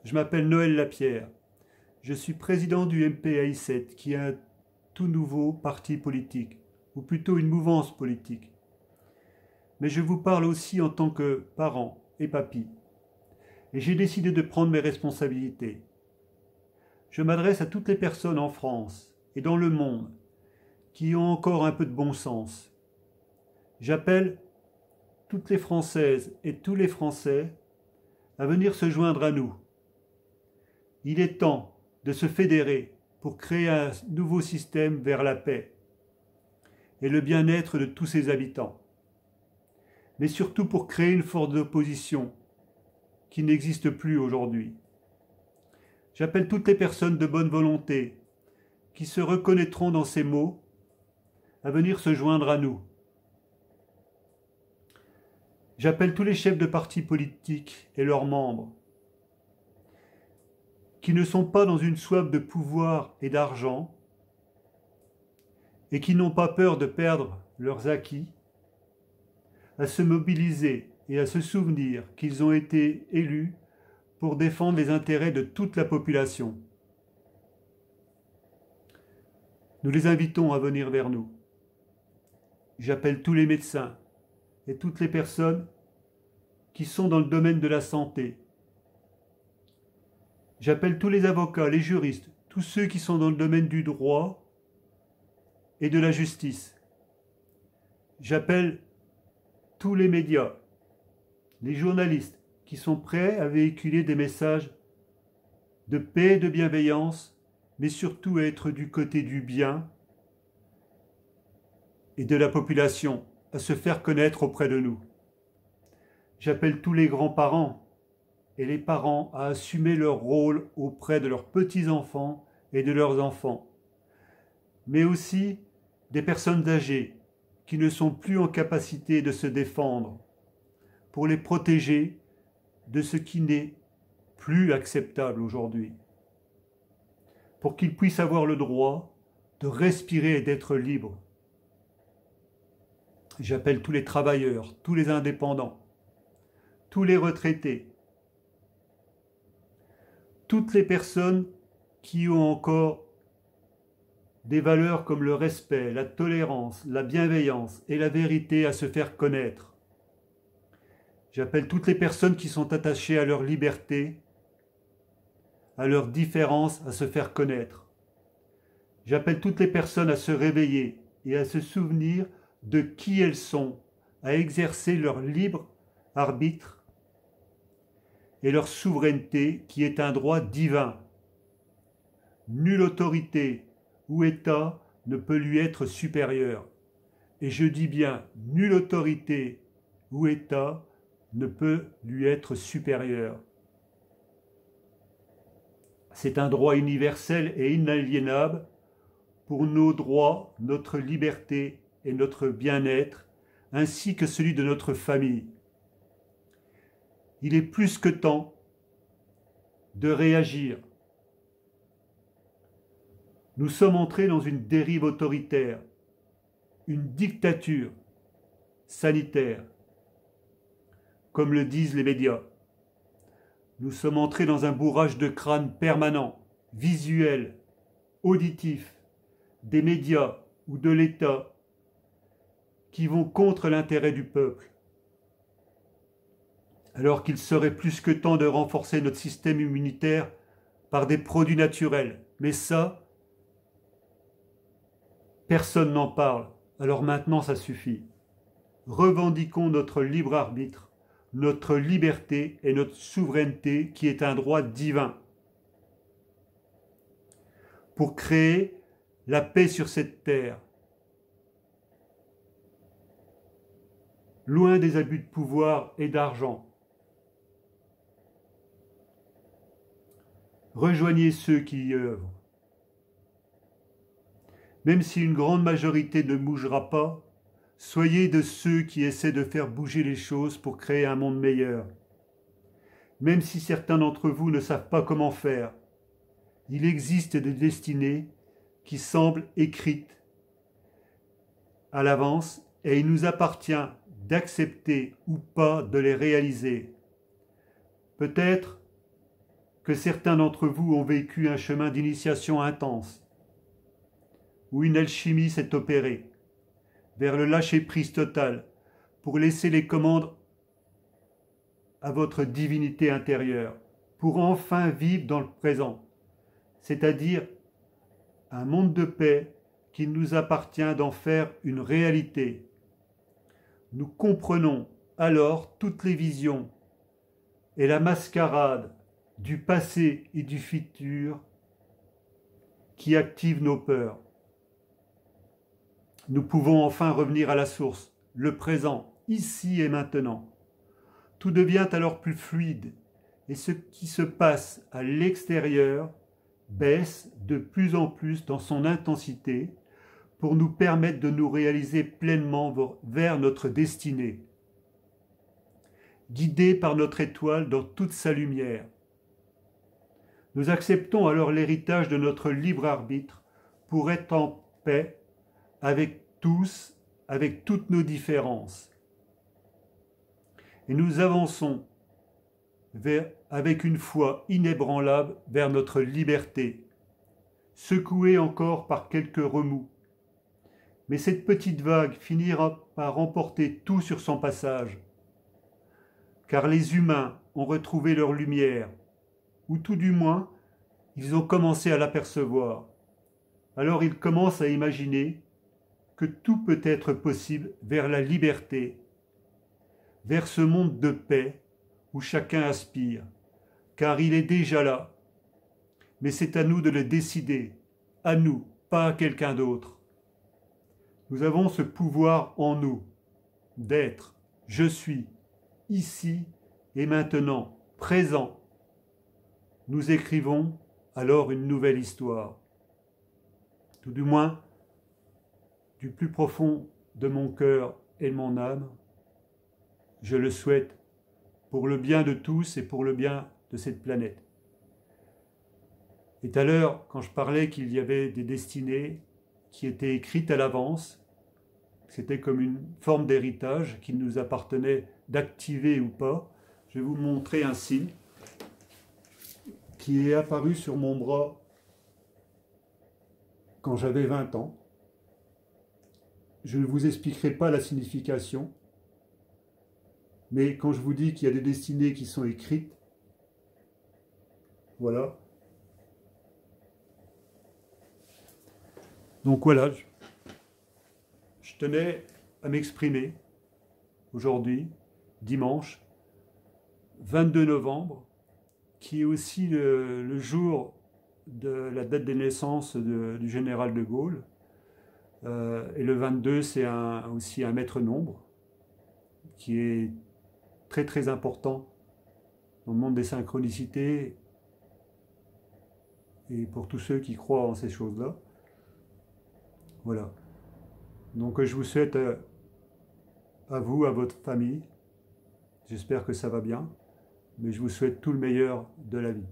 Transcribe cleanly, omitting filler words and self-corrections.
Je m'appelle Noël Lapierre. Je suis président du MPAI7, qui est un tout nouveau parti politique, ou plutôt une mouvance politique. Mais je vous parle aussi en tant que parent et papy. Et j'ai décidé de prendre mes responsabilités. Je m'adresse à toutes les personnes en France et dans le monde qui ont encore un peu de bon sens. J'appelle toutes les Françaises et tous les Français à venir se joindre à nous. Il est temps de se fédérer pour créer un nouveau système vers la paix et le bien-être de tous ses habitants, mais surtout pour créer une force d'opposition qui n'existe plus aujourd'hui. J'appelle toutes les personnes de bonne volonté qui se reconnaîtront dans ces mots à venir se joindre à nous. J'appelle tous les chefs de partis politiques et leurs membres qui ne sont pas dans une soif de pouvoir et d'argent et qui n'ont pas peur de perdre leurs acquis, à se mobiliser et à se souvenir qu'ils ont été élus pour défendre les intérêts de toute la population. Nous les invitons à venir vers nous. J'appelle tous les médecins et toutes les personnes qui sont dans le domaine de la santé. J'appelle tous les avocats, les juristes, tous ceux qui sont dans le domaine du droit et de la justice. J'appelle tous les médias, les journalistes qui sont prêts à véhiculer des messages de paix et de bienveillance, mais surtout à être du côté du bien et de la population, à se faire connaître auprès de nous. J'appelle tous les grands-parents et les parents à assumer leur rôle auprès de leurs petits-enfants et de leurs enfants, mais aussi des personnes âgées qui ne sont plus en capacité de se défendre, pour les protéger de ce qui n'est plus acceptable aujourd'hui, pour qu'ils puissent avoir le droit de respirer et d'être libres. J'appelle tous les travailleurs, tous les indépendants, tous les retraités, toutes les personnes qui ont encore des valeurs comme le respect, la tolérance, la bienveillance et la vérité à se faire connaître. J'appelle toutes les personnes qui sont attachées à leur liberté, à leur différence, à se faire connaître. J'appelle toutes les personnes à se réveiller et à se souvenir de qui elles sont, à exercer leur libre arbitre et leur souveraineté qui est un droit divin. Nulle autorité ou État ne peut lui être supérieur. Et je dis bien, nulle autorité ou État ne peut lui être supérieur. C'est un droit universel et inaliénable pour nos droits, notre liberté et notre bien-être, ainsi que celui de notre famille. Il est plus que temps de réagir. Nous sommes entrés dans une dérive autoritaire, une dictature sanitaire, comme le disent les médias. Nous sommes entrés dans un bourrage de crâne permanent, visuel, auditif, des médias ou de l'État qui vont contre l'intérêt du peuple. Alors qu'il serait plus que temps de renforcer notre système immunitaire par des produits naturels. Mais ça, personne n'en parle. Alors maintenant, ça suffit. Revendiquons notre libre arbitre, notre liberté et notre souveraineté qui est un droit divin. Pour créer la paix sur cette terre. Loin des abus de pouvoir et d'argent. Rejoignez ceux qui y œuvrent. Même si une grande majorité ne bougera pas, soyez de ceux qui essaient de faire bouger les choses pour créer un monde meilleur. Même si certains d'entre vous ne savent pas comment faire, il existe des destinées qui semblent écrites à l'avance et il nous appartient d'accepter ou pas de les réaliser. Peut-être que certains d'entre vous ont vécu un chemin d'initiation intense, où une alchimie s'est opérée, vers le lâcher-prise total, pour laisser les commandes à votre divinité intérieure, pour enfin vivre dans le présent, c'est-à-dire un monde de paix qu'il nous appartient d'en faire une réalité. Nous comprenons alors toutes les visions et la mascarade du passé et du futur qui activent nos peurs. Nous pouvons enfin revenir à la source, le présent, ici et maintenant. Tout devient alors plus fluide et ce qui se passe à l'extérieur baisse de plus en plus dans son intensité pour nous permettre de nous réaliser pleinement vers notre destinée, guidés par notre étoile dans toute sa lumière. Nous acceptons alors l'héritage de notre libre arbitre pour être en paix avec tous, avec toutes nos différences. Et nous avançons avec une foi inébranlable vers notre liberté, secouée encore par quelques remous. Mais cette petite vague finira par emporter tout sur son passage, car les humains ont retrouvé leur lumière, ou tout du moins, ils ont commencé à l'apercevoir. Alors ils commencent à imaginer que tout peut être possible vers la liberté, vers ce monde de paix où chacun aspire, car il est déjà là. Mais c'est à nous de le décider, à nous, pas à quelqu'un d'autre. Nous avons ce pouvoir en nous, d'être, je suis, ici et maintenant, présent. Nous écrivons alors une nouvelle histoire. Tout du moins, du plus profond de mon cœur et de mon âme, je le souhaite pour le bien de tous et pour le bien de cette planète. Et tout à l'heure, quand je parlais qu'il y avait des destinées qui étaient écrites à l'avance, c'était comme une forme d'héritage qu'il nous appartenait d'activer ou pas, je vais vous montrer un signe qui est apparu sur mon bras quand j'avais 20 ans. Je ne vous expliquerai pas la signification, mais quand je vous dis qu'il y a des destinées qui sont écrites, voilà. Donc voilà, je tenais à m'exprimer aujourd'hui, dimanche, 22 novembre, qui est aussi le jour de la date de naissance du général de Gaulle. Et le 22, c'est aussi un maître nombre qui est très très important dans le monde des synchronicités et pour tous ceux qui croient en ces choses-là. Voilà. Donc je vous souhaite à vous, à votre famille, j'espère que ça va bien, mais je vous souhaite tout le meilleur de la vie.